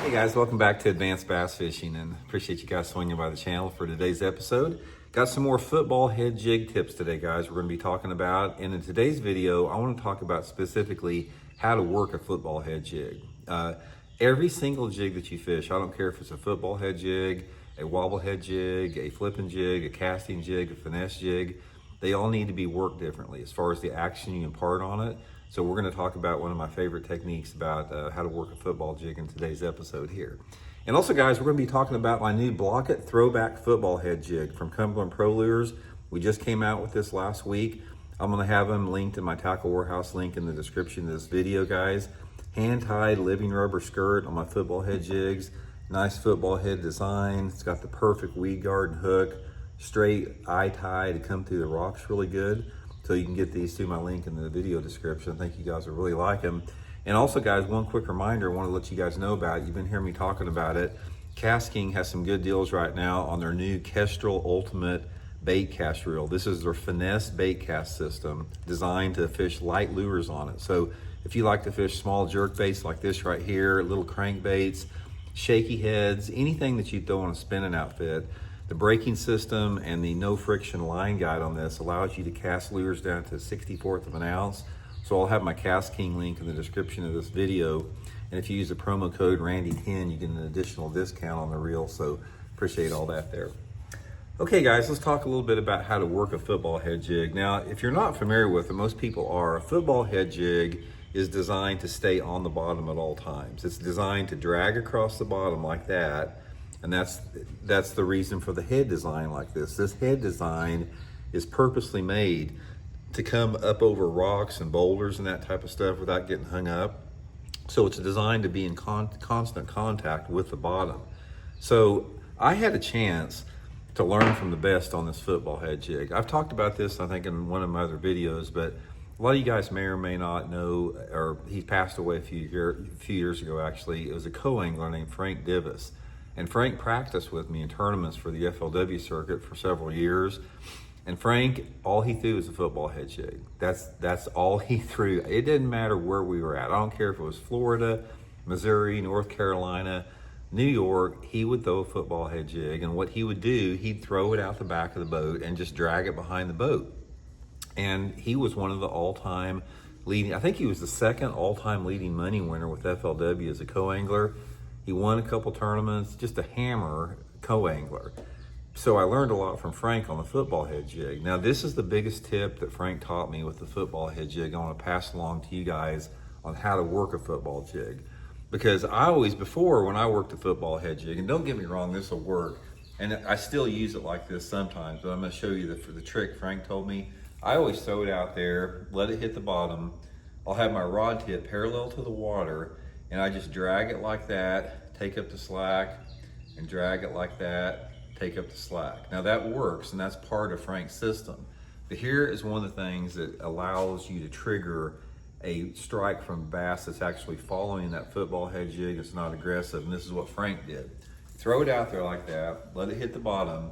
Hey guys, welcome back to Advanced Bass Fishing, and appreciate you guys swinging by the channel for today's episode. Got some more football head jig tips today, guys, we're going to be talking about. And in today's video, I want to talk about specifically how to work a football head jig. Every single jig that you fish, I don't care if it's a football head jig, a wobble head jig, a flipping jig, a casting jig, a finesse jig, they all need to be worked differently as far as the action you impart on it. So we're going to talk about one of my favorite techniques about how to work a football jig in today's episode here. And also, guys, we're going to be talking about my new Blaukat Throwback football head jig from Cumberland Pro Lures. We just came out with this last week. I'm going to have them linked in my Tackle Warehouse link in the description of this video, guys. Hand-tied living rubber skirt on my football head jigs. Nice football head design. It's got the perfect weed guard and hook. Straight eye tie to come through the rocks really good. So you can get these through my link in the video description. I think you guys will really like them. And also, guys, one quick reminder I want to let you guys know about. You've been hearing me talking about it. Cast King has some good deals right now on their new Kestrel Ultimate bait cast reel. This is their Finesse bait cast system designed to fish light lures on it. So if you like to fish small jerk baits like this right here, little crankbaits, shaky heads, anything that you throw on a spinning outfit, the braking system and the no friction line guide on this allows you to cast lures down to 1/64 of an ounce. So I'll have my Cast King link in the description of this video. And if you use the promo code Randy10, you get an additional discount on the reel. So appreciate all that there. Okay, guys, let's talk a little bit about how to work a football head jig. Now, if you're not familiar with it, most people are, a football head jig is designed to stay on the bottom at all times. It's designed to drag across the bottom like that. And that's the reason for the head design like this. This head design is purposely made to come up over rocks and boulders and that type of stuff without getting hung up. So it's designed to be in constant contact with the bottom. So I had a chance to learn from the best on this football head jig. I've talked about this, I think, in one of my other videos, but a lot of you guys may or may not know, or he passed away a few years ago, actually. It was a co-angler named Frank Divis. And Frank practiced with me in tournaments for the FLW circuit for several years. And Frank, all he threw was a football head jig. That's all he threw. It didn't matter where we were at. I don't care if it was Florida, Missouri, North Carolina, New York, he would throw a football head jig. And what he would do, he'd throw it out the back of the boat and just drag it behind the boat. And he was one of the all-time leading, I think he was the second all-time leading money winner with FLW as a co-angler. He won a couple tournaments, just a hammer co-angler. So I learned a lot from Frank on the football head jig. Now, this is the biggest tip that Frank taught me with the football head jig. I want to pass along to you guys on how to work a football jig. Because I always, before when I worked a football head jig, and don't get me wrong, this will work. And I still use it like this sometimes, but I'm going to show you the trick Frank told me. I always throw it out there, let it hit the bottom. I'll have my rod tip parallel to the water, and I just drag it like that, take up the slack, and drag it like that, take up the slack. Now that works, and that's part of Frank's system. But here is one of the things that allows you to trigger a strike from bass that's actually following that football head jig. It's not aggressive, and this is what Frank did. Throw it out there like that, let it hit the bottom,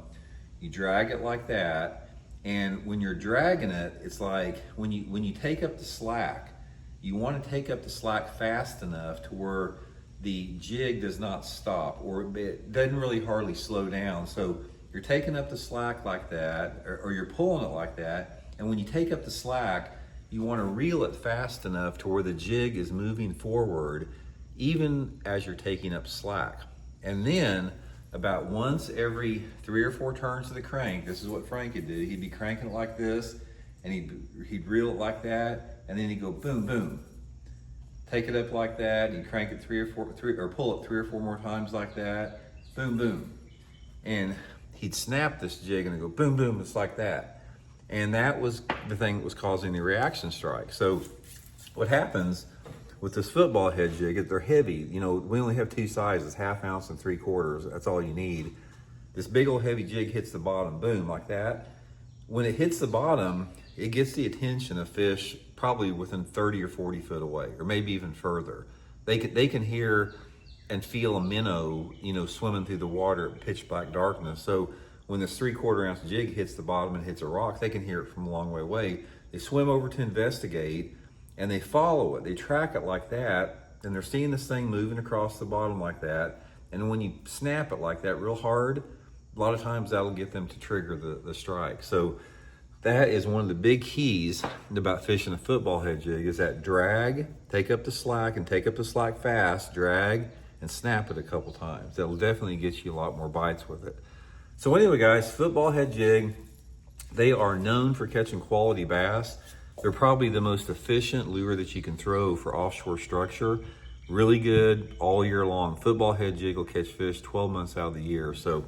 you drag it like that, and when you're dragging it, it's like when you take up the slack, you want to take up the slack fast enough to where the jig does not stop, or it doesn't really hardly slow down. So you're taking up the slack like that, or you're pulling it like that, and when you take up the slack, you want to reel it fast enough to where the jig is moving forward even as you're taking up slack. And then about once every 3 or 4 turns of the crank, this is what Frank would do. He'd be cranking it like this, and he'd reel it like that, and then he'd go boom, boom. Take it up like that, you crank it pull it 3 or 4 more times like that, boom, boom. And he'd snap this jig and it'd go boom, boom, it's like that. And that was the thing that was causing the reaction strike. So what happens with this football head jig is they're heavy. You know, we only have 2 sizes, 1/2 ounce and 3/4. That's all you need. This big old heavy jig hits the bottom, boom, like that. When it hits the bottom, it gets the attention of fish probably within 30 or 40 foot away, or maybe even further. They can hear and feel a minnow, you know, swimming through the water at pitch black darkness. So when this 3/4 ounce jig hits the bottom and hits a rock, they can hear it from a long way away. They swim over to investigate, and they follow it. They track it like that and they're seeing this thing moving across the bottom like that. And when you snap it like that real hard, a lot of times that'll get them to trigger the strike. So that is one of the big keys about fishing a football head jig, is that drag, take up the slack, and take up the slack fast, drag, and snap it a couple times. That'll definitely get you a lot more bites with it. So anyway, guys, football head jig, they are known for catching quality bass. They're probably the most efficient lure that you can throw for offshore structure. Really good all year long. Football head jig will catch fish 12 months out of the year. So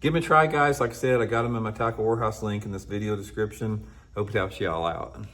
give them a try, guys. Like I said, I got them in my tackle warehouse link in this video description. Hope it helps you all out.